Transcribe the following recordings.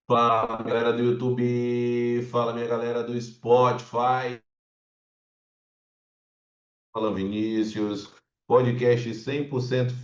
Fala, galera do YouTube, fala minha galera do Spotify, fala Vinícius, podcast 100%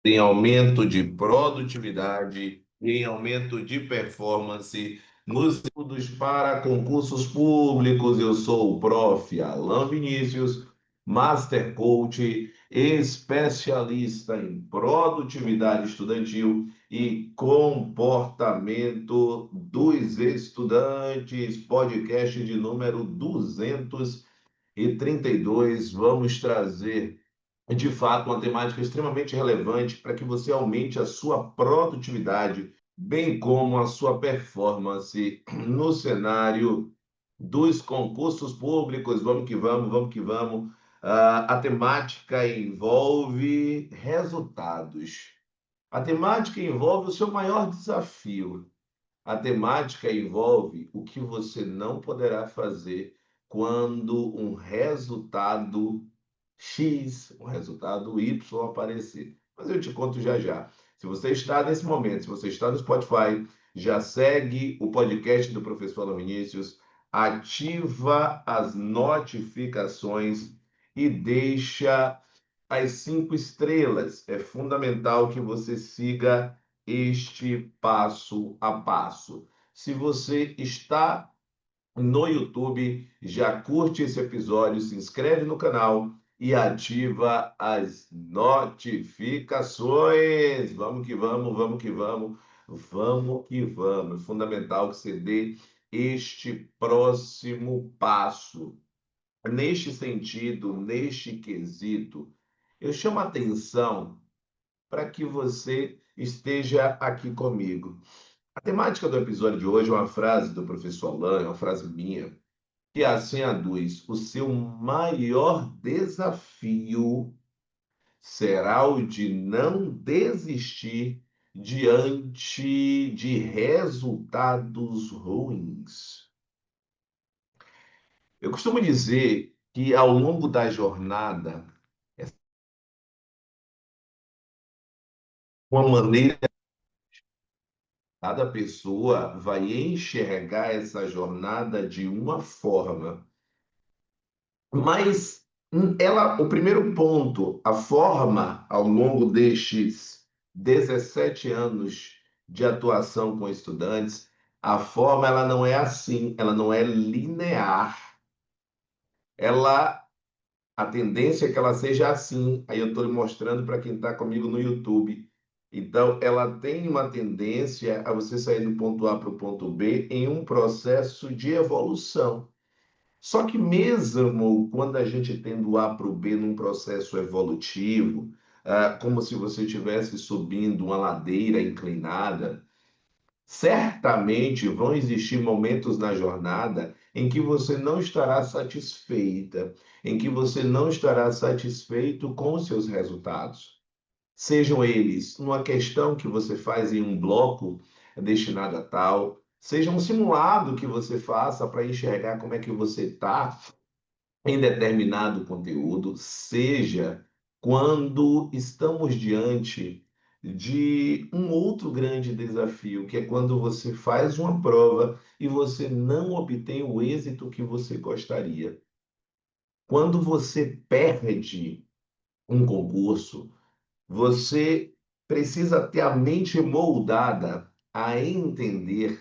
em aumento de produtividade, em aumento de performance nos estudos para concursos públicos. Eu sou o Prof. Alan Vinícius, Master Coach, especialista em produtividade estudantil e comportamento dos estudantes. Podcast de número 232. Vamos trazer de fato, uma temática extremamente relevante para que você aumente a sua produtividade, bem como a sua performance no cenário dos concursos públicos. Vamos que vamos, vamos que vamos. A temática envolve resultados. A temática envolve o seu maior desafio. A temática envolve o que você não poderá fazer quando um resultado X, um resultado Y aparecer. Mas eu te conto já já. Se você está nesse momento, se você está no Spotify, já segue o podcast do professor Alan Vinícius, ativa as notificações e deixa as 5 estrelas. É fundamental que você siga este passo a passo. Se você está no YouTube, já curte esse episódio, se inscreve no canal e ativa as notificações. Vamos que vamos, vamos que vamos, vamos que vamos. É fundamental que você dê este próximo passo. Neste sentido, neste quesito, eu chamo a atenção para que você esteja aqui comigo. A temática do episódio de hoje é uma frase do professor Alain, é uma frase minha, que assim aduz: o seu maior desafio será o de não desistir diante de resultados ruins. Eu costumo dizer que ao longo da jornada, uma maneira, cada pessoa vai enxergar essa jornada de uma forma. Mas o primeiro ponto, a forma ao longo destes 17 anos de atuação com estudantes, a forma ela não é assim, ela não é linear. Ela, a tendência é que ela seja assim. Aí eu estou mostrando para quem está comigo no YouTube. Então, ela tem uma tendência a você sair do ponto A para o ponto B em um processo de evolução. Só que mesmo quando a gente tem do A para o B num processo evolutivo, como se você estivesse subindo uma ladeira inclinada, certamente vão existir momentos na jornada em que você não estará satisfeita, em que você não estará satisfeito com os seus resultados. Sejam eles uma questão que você faz em um bloco destinado a tal, seja um simulado que você faça para enxergar como é que você está em determinado conteúdo, seja quando estamos diante de um outro grande desafio, que é quando você faz uma prova e você não obtém o êxito que você gostaria. Quando você perde um concurso, você precisa ter a mente moldada a entender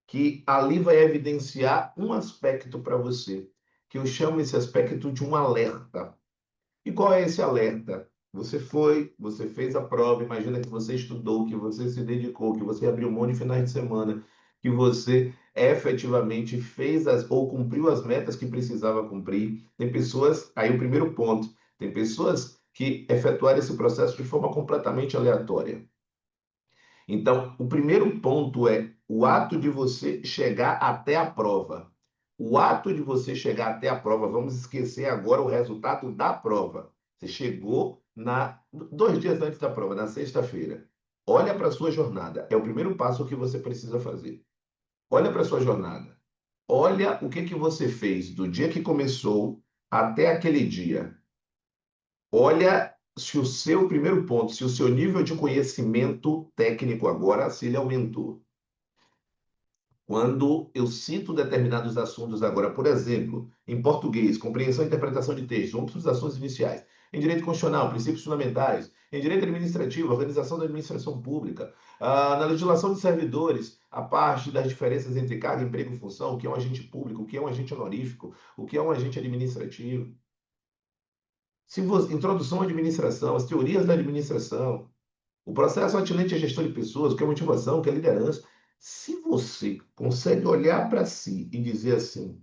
que ali vai evidenciar um aspecto para você, que eu chamo esse aspecto de um alerta. E qual é esse alerta? Você foi, você fez a prova, imagina que você estudou, que você se dedicou, que você abriu mão de finais de semana, que você efetivamente fez ou cumpriu as metas que precisava cumprir. Tem pessoas, aí o primeiro ponto, tem pessoas que efetuaram esse processo de forma completamente aleatória. Então, o primeiro ponto é o ato de você chegar até a prova. O ato de você chegar até a prova, vamos esquecer agora o resultado da prova. Você chegou 2 dias antes da prova, na sexta-feira. Olha para a sua jornada. É o primeiro passo que você precisa fazer. Olha para a sua jornada. Olha o que você fez do dia que começou até aquele dia. Olha se o seu primeiro ponto, se o seu nível de conhecimento técnico agora, se ele aumentou. Quando eu cito determinados assuntos agora, por exemplo, em português, compreensão e interpretação de textos, vamos para os assuntos iniciais. Em direito constitucional, princípios fundamentais. Em direito administrativo, organização da administração pública. Na legislação de servidores, a parte das diferenças entre cargo, emprego e função, o que é um agente público, o que é um agente honorífico, o que é um agente administrativo. Se você, introdução à administração, as teorias da administração, o processo atinente à gestão de pessoas, o que é motivação, o que é liderança. Se você consegue olhar para si e dizer assim,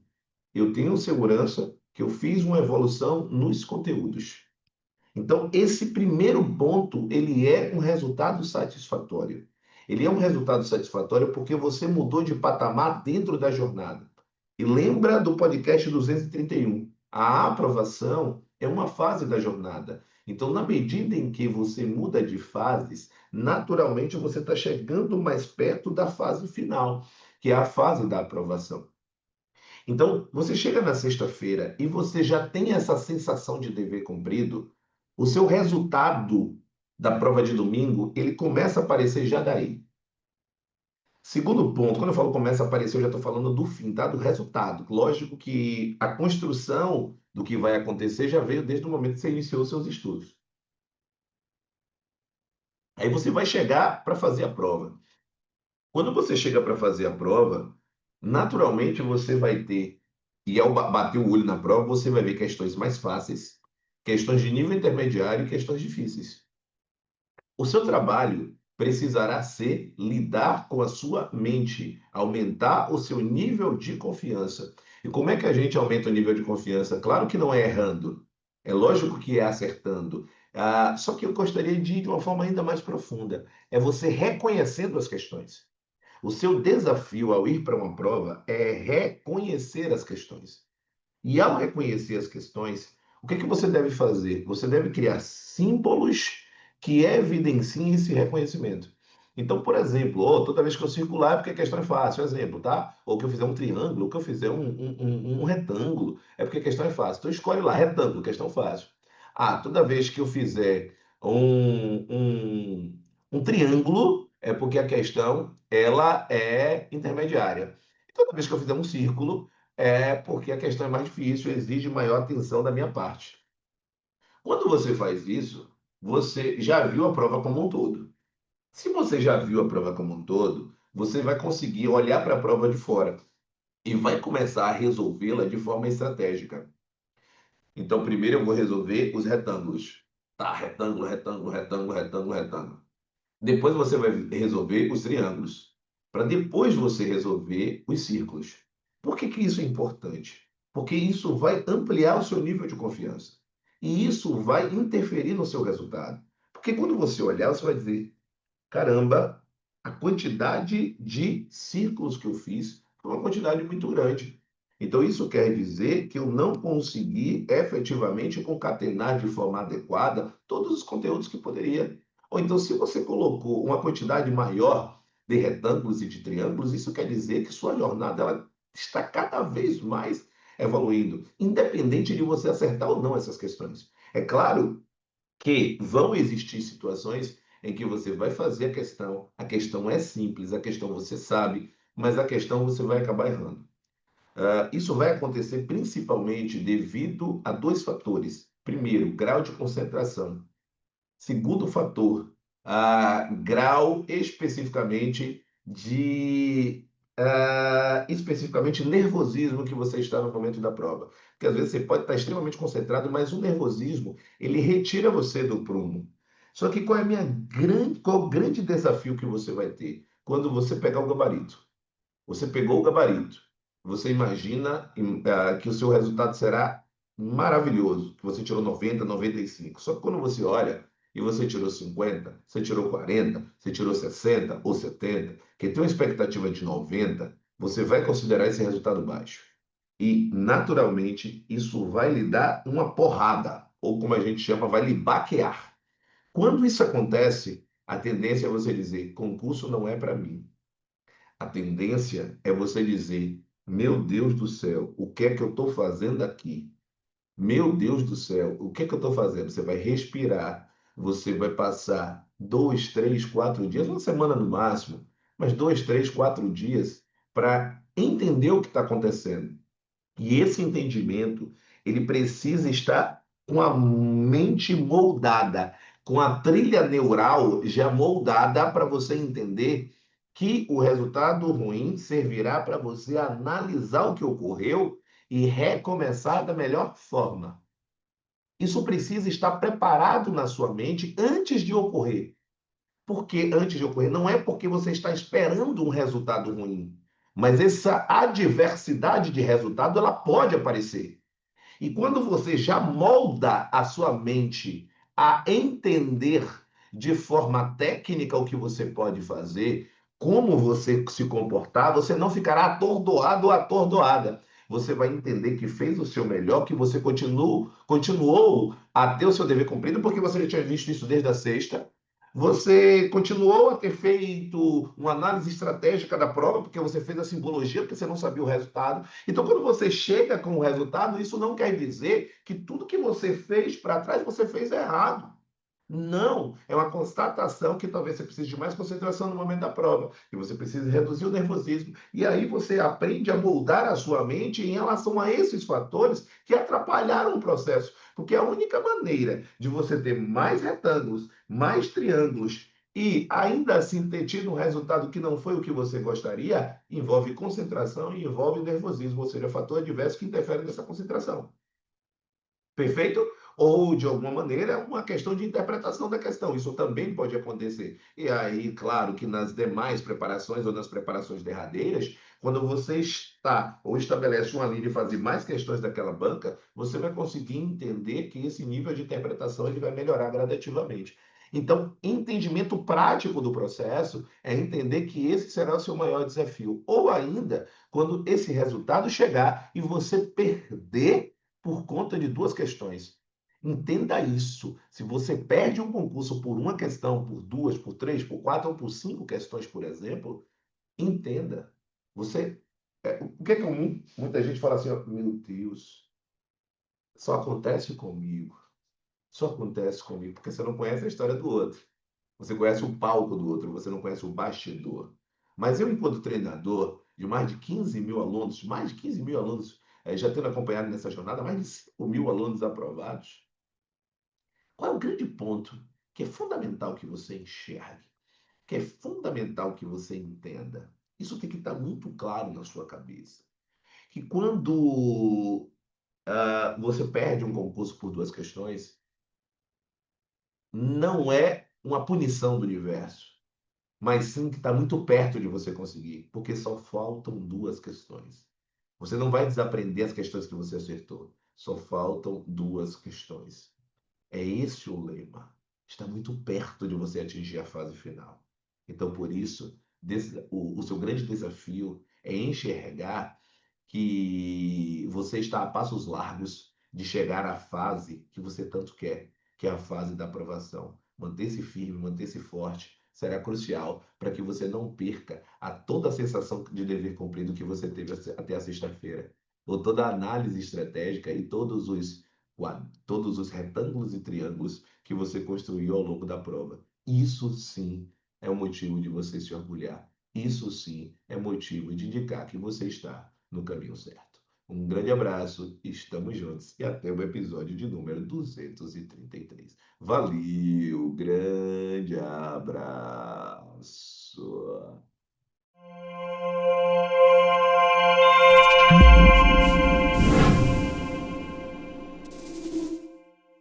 eu tenho segurança que eu fiz uma evolução nos conteúdos. Então, esse primeiro ponto, ele é um resultado satisfatório. Ele é um resultado satisfatório porque você mudou de patamar dentro da jornada. E lembra do podcast 231. A aprovação é uma fase da jornada. Então, na medida em que você muda de fases, naturalmente você está chegando mais perto da fase final, que é a fase da aprovação. Então, você chega na sexta-feira e você já tem essa sensação de dever cumprido, o seu resultado da prova de domingo, ele começa a aparecer já daí. Segundo ponto, quando eu falo começa a aparecer, eu já estou falando do fim, tá? Do resultado. Lógico que a construção do que vai acontecer já veio desde o momento que você iniciou seus estudos. Aí você vai chegar para fazer a prova. Quando você chega para fazer a prova, naturalmente você vai ter, e ao bater o olho na prova, você vai ver questões mais fáceis, questões de nível intermediário e questões difíceis. O seu trabalho precisará ser lidar com a sua mente, aumentar o seu nível de confiança. E como é que a gente aumenta o nível de confiança? Claro que não é errando, é lógico que é acertando. Só que eu gostaria de ir de uma forma ainda mais profunda. É você reconhecendo as questões. O seu desafio ao ir para uma prova é reconhecer as questões. E ao reconhecer as questões, o que que você deve fazer? Você deve criar símbolos que evidenciem esse reconhecimento. Então, por exemplo, toda vez que eu circular é porque a questão é fácil, exemplo, tá? Ou que eu fizer um triângulo, ou que eu fizer um retângulo, é porque a questão é fácil. Então, escolhe lá, retângulo, questão fácil. Toda vez que eu fizer um, um, um triângulo, é porque a questão, ela é intermediária. E toda vez que eu fizer um círculo, é porque a questão é mais difícil, exige maior atenção da minha parte. Quando você faz isso, você já viu a prova como um todo. Se você já viu a prova como um todo, você vai conseguir olhar para a prova de fora e vai começar a resolvê-la de forma estratégica. Então, primeiro eu vou resolver os retângulos. Tá, retângulo, retângulo, retângulo, retângulo, retângulo. Depois você vai resolver os triângulos, para depois você resolver os círculos. Por que que isso é importante? Porque isso vai ampliar o seu nível de confiança. E isso vai interferir no seu resultado. Porque quando você olhar, você vai dizer: caramba, a quantidade de círculos que eu fiz foi uma quantidade muito grande. Então, isso quer dizer que eu não consegui efetivamente concatenar de forma adequada todos os conteúdos que poderia. Ou então, se você colocou uma quantidade maior de retângulos e de triângulos, isso quer dizer que sua jornada ela está cada vez mais evoluindo, independente de você acertar ou não essas questões. É claro que vão existir situações em que você vai fazer a questão é simples, a questão você sabe, mas a questão você vai acabar errando. Isso vai acontecer principalmente devido a dois fatores. Primeiro, grau de concentração. Segundo fator, grau especificamente nervosismo que você está no momento da prova. Porque às vezes você pode estar extremamente concentrado, mas o nervosismo, ele retira você do prumo. Só que qual é o grande desafio que você vai ter? Quando você pegar o gabarito. Você pegou o gabarito. Você imagina que o seu resultado será maravilhoso, que você tirou 90, 95. Só que quando você olha e você tirou 50, você tirou 40, você tirou 60 ou 70, que tem uma expectativa de 90, você vai considerar esse resultado baixo. E, naturalmente, isso vai lhe dar uma porrada, ou como a gente chama, vai lhe baquear. Quando isso acontece, a tendência é você dizer: concurso não é para mim. A tendência é você dizer: meu Deus do céu, o que é que eu estou fazendo aqui? Meu Deus do céu, o que é que eu estou fazendo? Você vai respirar, você vai passar 2, 3, 4 dias, uma semana no máximo, mas 2, 3, 4 dias para entender o que está acontecendo. E esse entendimento, ele precisa estar com a mente moldada, com a trilha neural já moldada para você entender que o resultado ruim servirá para você analisar o que ocorreu e recomeçar da melhor forma. Isso precisa estar preparado na sua mente antes de ocorrer. Por que antes de ocorrer? Não é porque você está esperando um resultado ruim, mas essa adversidade de resultado ela pode aparecer. E quando você já molda a sua mente a entender de forma técnica o que você pode fazer, como você se comportar, você não ficará atordoado ou atordoada. Você vai entender que fez o seu melhor, que você continuou a ter o seu dever cumprido, porque você já tinha visto isso desde a sexta. Você continuou a ter feito uma análise estratégica da prova, porque você fez a simbologia, porque você não sabia o resultado. Então, quando você chega com o resultado, isso não quer dizer que tudo que você fez para trás você fez errado. Não, é uma constatação que talvez você precise de mais concentração no momento da prova, que você precisa reduzir o nervosismo. E aí você aprende a moldar a sua mente em relação a esses fatores que atrapalharam o processo. Porque a única maneira de você ter mais retângulos, mais triângulos e ainda assim ter tido um resultado que não foi o que você gostaria, envolve concentração e envolve nervosismo, ou seja, fator adverso que interfere nessa concentração. Perfeito? Ou, de alguma maneira, é uma questão de interpretação da questão. Isso também pode acontecer. E aí, claro que nas demais preparações ou nas preparações derradeiras, quando você está ou estabelece uma linha de fazer mais questões daquela banca, você vai conseguir entender que esse nível de interpretação ele vai melhorar gradativamente. Então, entendimento prático do processo é entender que esse será o seu maior desafio. Ou ainda, quando esse resultado chegar e você perder por conta de duas questões. Entenda isso. Se você perde um concurso por uma questão, por duas, por três, por quatro ou por cinco questões, por exemplo, entenda. Você, o que é comum? Muita gente fala assim, ó, meu Deus, só acontece comigo. Só acontece comigo porque você não conhece a história do outro. Você conhece o palco do outro, você não conhece o bastidor. Mas eu, enquanto treinador de mais de 15 mil alunos, mais de 15 mil alunos, já tendo acompanhado nessa jornada, mais de 5 mil alunos aprovados, qual é o grande ponto que é fundamental que você enxergue, que é fundamental que você entenda? Isso tem que estar muito claro na sua cabeça. Que quando você perde um concurso por duas questões, não é uma punição do universo, mas sim que está muito perto de você conseguir, porque só faltam duas questões. Você não vai desaprender as questões que você acertou, só faltam duas questões. É esse o lema. Está muito perto de você atingir a fase final. Então, por isso, o seu grande desafio é enxergar que você está a passos largos de chegar à fase que você tanto quer, que é a fase da aprovação. Manter-se firme, manter-se forte será crucial para que você não perca toda a sensação de dever cumprido que você teve até a sexta-feira, ou toda a análise estratégica e todos os retângulos e triângulos que você construiu ao longo da prova. Isso sim é um motivo de você se orgulhar. Isso sim é motivo de indicar que você está no caminho certo. Um grande abraço, estamos juntos e até o episódio de número 233. Valeu, grande abraço.